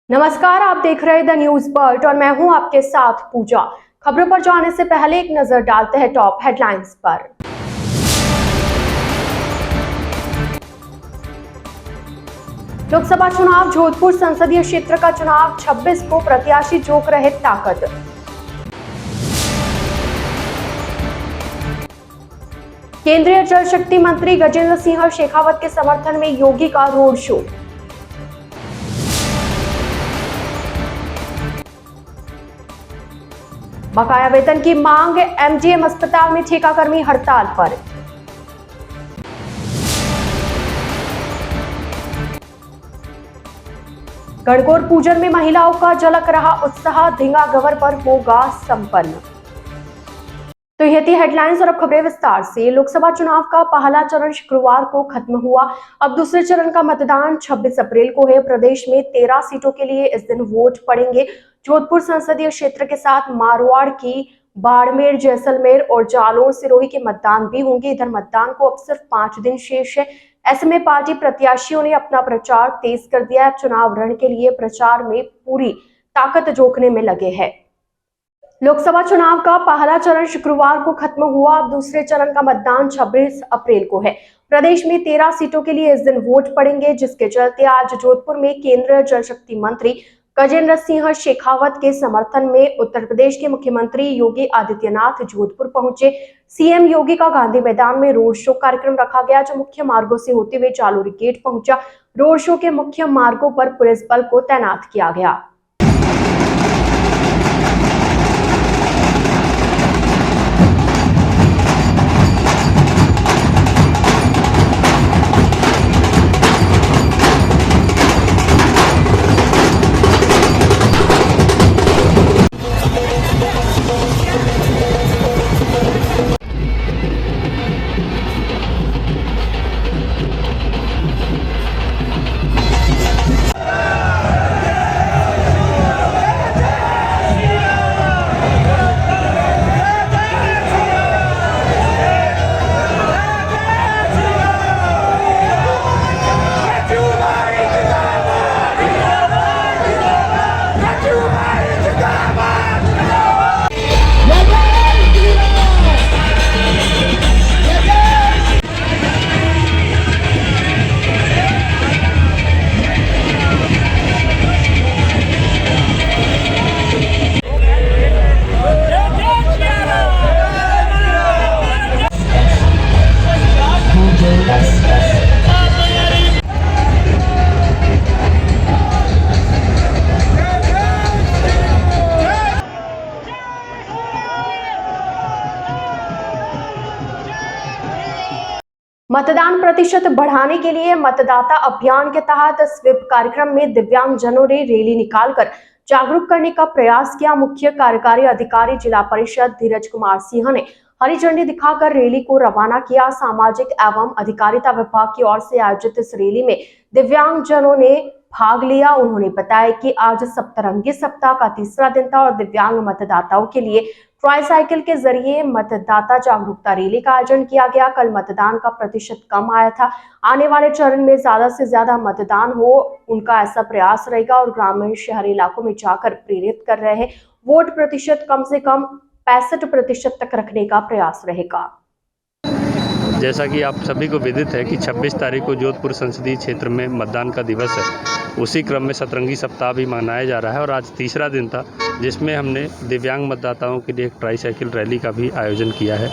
नमस्कार, आप देख रहे हैं द न्यूज बर्ट और मैं हूं आपके साथ पूजा। खबरों पर जाने से पहले एक नजर डालते हैं टॉप हेडलाइंस पर। लोकसभा चुनाव, जोधपुर संसदीय क्षेत्र का चुनाव 26 को प्रत्याशी जोक रहे ताकत। केंद्रीय जल शक्ति मंत्री गजेंद्र सिंह शेखावत के समर्थन में योगी का रोड शो। बकाया वेतन की मांग, एमजीएम अस्पताल में ठेकाकर्मी हड़ताल पर। गणगौर पूजन में महिलाओं का झलक रहा उत्साह, धिंगा गवर पर होगा संपन्न। तो ये थी हेडलाइंस और अब खबरें विस्तार से। लोकसभा चुनाव का पहला चरण शुक्रवार को खत्म हुआ। अब दूसरे चरण का मतदान 26 अप्रैल को है। प्रदेश में 13 सीटों के लिए इस दिन वोट पड़ेंगे। जोधपुर संसदीय क्षेत्र के साथ मारवाड़ की बाड़मेर, जैसलमेर और जालौर, सिरोही के मतदान भी होंगे। इधर मतदान को अब सिर्फ 5 दिन शेष है। ऐसे में पार्टी प्रत्याशियों ने अपना प्रचार तेज कर दिया है। चुनाव रण के लिए प्रचार में पूरी ताकत झोंकने में लगे हैं। लोकसभा चुनाव का पहला चरण शुक्रवार को खत्म हुआ। अब दूसरे चरण का मतदान 26 अप्रैल को है। प्रदेश में 13 सीटों के लिए इस दिन वोट पड़ेंगे, जिसके चलते आज जोधपुर में केंद्रीय जल शक्ति मंत्री गजेंद्र सिंह शेखावत के समर्थन में उत्तर प्रदेश के मुख्यमंत्री योगी आदित्यनाथ जोधपुर पहुंचे। सीएम योगी का गांधी मैदान में रोड शो कार्यक्रम रखा गया, जो मुख्य मार्गों से होते हुए जालोरी गेट पहुंचा। रोड शो के मुख्य मार्गों पर पुलिस बल को तैनात किया गया। मतदान प्रतिशत बढ़ाने के लिए मतदाता अभियान के तहत स्वीप कार्यक्रम में दिव्यांगजनों ने रैली निकालकर जागरूक करने का प्रयास किया। मुख्य कार्यकारी अधिकारी जिला परिषद धीरज कुमार सिंह ने हरी झंडी दिखाकर रैली को रवाना किया। सामाजिक एवं अधिकारिता विभाग की ओर से आयोजित इस रैली में दिव्यांगजनों ने भाग लिया। उन्होंने बताया कि आज सप्तरंगी सप्ताह का तीसरा दिन था और दिव्यांग मतदाताओं के लिए ट्राईसाइकिल के जरिए मतदाता जागरूकता रैली का आयोजन किया गया। कल मतदान का प्रतिशत कम आया था। आने वाले चरण में ज्यादा से ज्यादा मतदान हो, उनका ऐसा प्रयास रहेगा और ग्रामीण शहरी इलाकों में जाकर प्रेरित कर रहे हैं। वोट प्रतिशत कम से कम 65% तक रखने का प्रयास रहेगा। जैसा कि आप सभी को विदित है कि 26 तारीख को जोधपुर संसदीय क्षेत्र में मतदान का दिवस है। उसी क्रम में सतरंगी सप्ताह भी मनाया जा रहा है और आज तीसरा दिन था, जिसमें हमने दिव्यांग मतदाताओं के लिए एक ट्राईसाइकिल रैली का भी आयोजन किया है।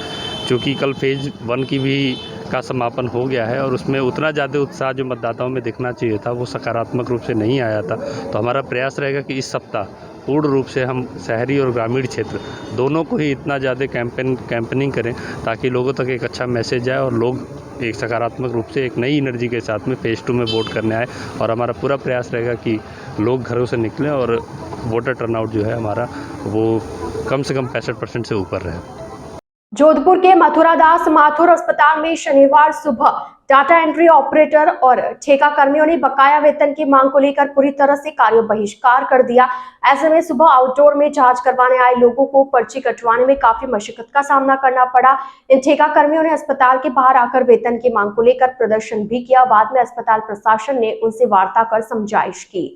चूँकि कल फेज 1 की भी का समापन हो गया है और उसमें उतना ज़्यादा उत्साह जो मतदाताओं में दिखना चाहिए था वो सकारात्मक रूप से नहीं आया था। तो हमारा प्रयास रहेगा कि इस सप्ताह पूर्ण रूप से हम शहरी और ग्रामीण क्षेत्र दोनों को ही इतना ज़्यादा कैंपेनिंग करें ताकि लोगों तक एक अच्छा मैसेज जाए और लोग एक सकारात्मक रूप से एक नई एनर्जी के साथ में फेज 2 में वोट करने आए। और हमारा पूरा प्रयास रहेगा कि लोग घरों से निकलें और वोटर टर्नआउट जो है हमारा वो कम से कम 65% से ऊपर रहे। जोधपुर के मथुरा दास माथुर अस्पताल में शनिवार सुबह डाटा एंट्री ऑपरेटर और ठेका कर्मियों ने बकाया वेतन की मांग को लेकर पूरी तरह से कार्य बहिष्कार कर दिया। ऐसे में सुबह आउटडोर में जांच करवाने आए लोगों को पर्ची कटवाने में काफी मशक्कत का सामना करना पड़ा। इन ठेका कर्मियों ने अस्पताल के बाहर आकर वेतन की मांग को लेकर प्रदर्शन भी किया। बाद में अस्पताल प्रशासन ने उनसे वार्ता कर समझाइश की।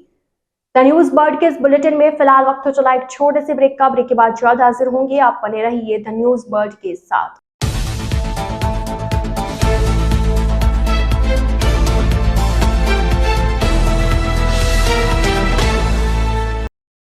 द न्यूज बर्ड के इस बुलेटिन में फिलहाल वक्त हो चला एक छोटे से ब्रेक का। ब्रेक के बाद जल्द हाजिर होंगे। आप बने रहिए द न्यूज बर्ड के साथ।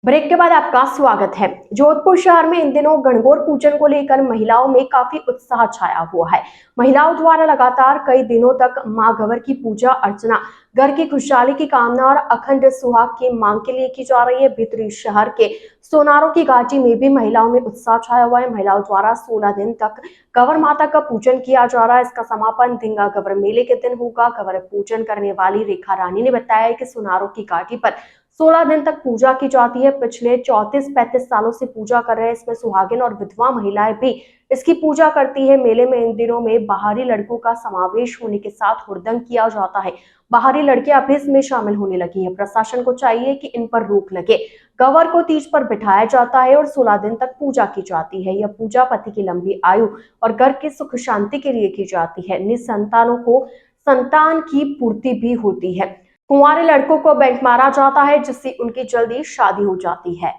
ब्रेक के बाद आपका स्वागत है। जोधपुर शहर में इन दिनों गणगौर पूजन को लेकर महिलाओं में काफी उत्साह छाया हुआ है। महिलाओं द्वारा लगातार कई दिनों तक मां गवर की पूजा अर्चना, घर की खुशहाली की कामना और अखंड सुहाग की मांग के लिए की जा रही है। भीतरी शहर के सोनारों की घाटी में भी महिलाओं में उत्साह छाया हुआ है। महिलाओं द्वारा 16 दिन तक गवर माता का पूजन किया जा रहा है। इसका समापन धिंगा गवर मेले के दिन होगा। गवर पूजन करने वाली रेखा रानी ने बताया कि सोनारों की घाटी पर 16 दिन तक पूजा की जाती है। पिछले 34-35 सालों से पूजा कर रहे हैं। इसमें सुहागिन और विधवा महिलाएं भी इसकी पूजा करती है। मेले में इन दिनों में बाहरी लड़कों का समावेश होने के साथ हुड़दंग किया जाता है। बाहरी लड़कियां भी इसमें शामिल होने लगी है। प्रशासन को चाहिए कि इन पर रोक लगे। गवर को तीज पर बिठाया जाता है और 16 दिन तक पूजा की जाती है। यह पूजा पति की लंबी आयु और घर की सुख शांति के लिए की जाती है। निसंतानों को संतान की पूर्ति भी होती है। कुंवारे लड़कों को बेंट मारा जाता है जिससे उनकी जल्दी शादी हो जाती है।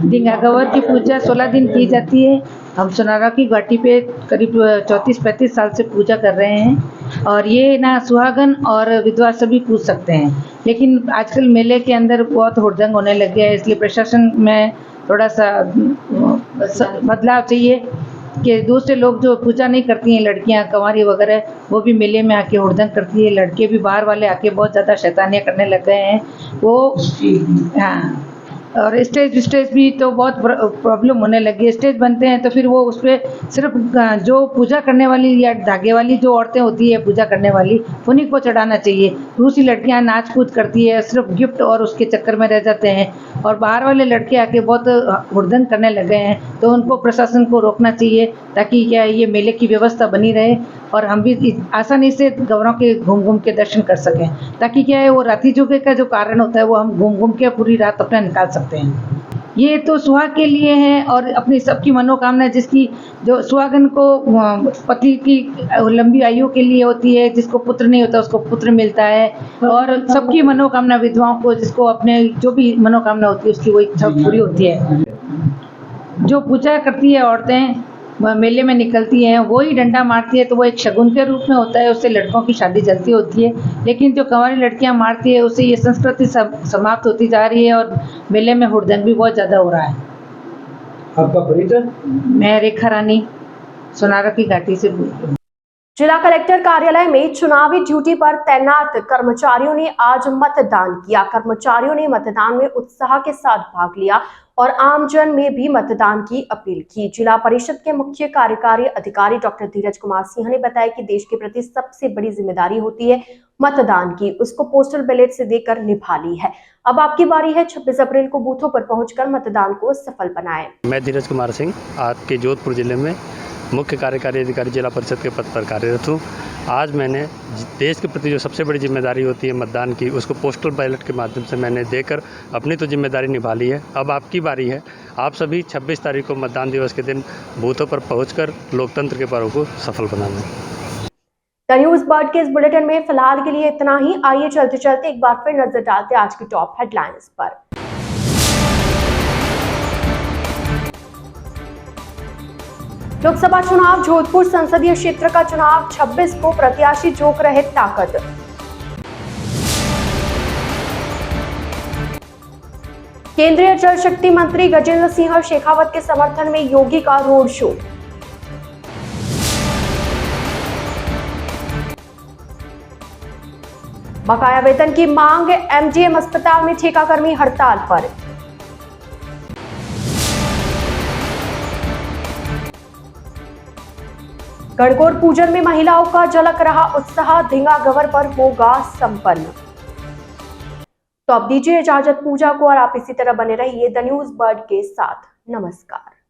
धिंगा गवर की पूजा 16 दिन की जाती है। हम सोनारा की घाटी पे करीब 34-35 साल से पूजा कर रहे हैं और ये ना सुहागन और विधवा सभी पूज सकते हैं। लेकिन आजकल मेले के अंदर बहुत हुड़दंग होने लग गया है, इसलिए प्रशासन में थोड़ा सा बदलाव चाहिए कि दूसरे लोग जो पूजा नहीं करती हैं, लड़कियां कंवारी वगैरह, वो भी मेले में आके हुड़दंग करती है। लड़के भी बाहर वाले आके बहुत ज़्यादा शैतानियाँ करने लग गए हैं वो। हाँ, और स्टेज भी तो बहुत प्रॉब्लम होने लगी है। स्टेज बनते हैं तो फिर वो उस पर सिर्फ जो पूजा करने वाली या धागे वाली जो औरतें होती है पूजा करने वाली, उन्हीं को चढ़ाना चाहिए। दूसरी लड़कियां नाच कूद करती है, सिर्फ गिफ्ट और उसके चक्कर में रह जाते हैं और बाहर वाले लड़के आके बहुत हुड़दंग करने लगे हैं। तो उनको प्रशासन को रोकना चाहिए ताकि क्या ये मेले की व्यवस्था बनी रहे और हम भी आसानी से गवरों के घूम के दर्शन कर सकें, ताकि क्या है वो राती जुगे का जो कारण होता है वो हम घूम के पूरी रात अपना निकाल सकते हैं। ये तो सुहाग के लिए है और अपनी सबकी मनोकामना, जिसकी जो सुहागन को पति की लंबी आयु के लिए होती है, जिसको पुत्र नहीं होता उसको पुत्र मिलता है, और सबकी मनोकामना विधवाओं को जिसको अपने जो भी मनोकामना होती है उसकी वो इच्छा पूरी होती है। जो पूजा करती है औरतें मेले में निकलती हैं, वो ही डंडा मारती है तो वो एक शगुन के रूप में होता है, उससे लड़कों की शादी जल्दी होती है। लेकिन जो कंवारी लड़कियां मारती है उससे ये संस्कृति समाप्त होती जा रही है और मेले में हुड़दंग भी बहुत ज़्यादा हो रहा है। आपका परिचय? मैं रेखा रानी सोनारा की घाटी से बोल रही हूँ। जिला कलेक्टर कार्यालय में चुनावी ड्यूटी पर तैनात कर्मचारियों ने आज मतदान किया। कर्मचारियों ने मतदान में उत्साह के साथ भाग लिया और आमजन में भी मतदान की अपील की। जिला परिषद के मुख्य कार्यकारी अधिकारी डॉक्टर धीरज कुमार सिंह ने बताया कि देश के प्रति सबसे बड़ी जिम्मेदारी होती है मतदान की, उसको पोस्टल बैलेट से देकर निभा ली है। अब आपकी बारी है, 26 अप्रैल को बूथों पर पहुंचकर मतदान को सफल बनाएं। मैं धीरज कुमार सिंह आपके जोधपुर जिले में मुख्य कार्यकारी अधिकारी जिला परिषद के पद पर कार्यरत हूँ। आज मैंने देश के प्रति जो सबसे बड़ी जिम्मेदारी होती है मतदान की, उसको पोस्टल बैलेट के माध्यम से मैंने देकर अपनी तो जिम्मेदारी निभा ली है। अब आपकी बारी है, आप सभी 26 तारीख को मतदान दिवस के दिन बूथों पर पहुंचकर लोकतंत्र के पर्व को सफल बनाना। द न्यूज बर्ड के इस बुलेटिन में फिलहाल के लिए इतना ही। आइए चलते चलते एक बार फिर नजर डालते आज की टॉप हेडलाइंस पर। लोकसभा चुनाव, जोधपुर संसदीय क्षेत्र का चुनाव 26 को प्रत्याशी जोक रहे ताकत। केंद्रीय जल शक्ति मंत्री गजेंद्र सिंह शेखावत के समर्थन में योगी का रोड शो। बकाया वेतन की मांग, एमजीएम अस्पताल में ठेकाकर्मी हड़ताल पर। गणगौर पूजन में महिलाओं का झलक रहा उत्साह, धिंगा गवर पर होगा संपन्न। तो अब दीजिए इजाजत पूजा को और आप इसी तरह बने रहिए द न्यूज बर्ड के साथ। नमस्कार।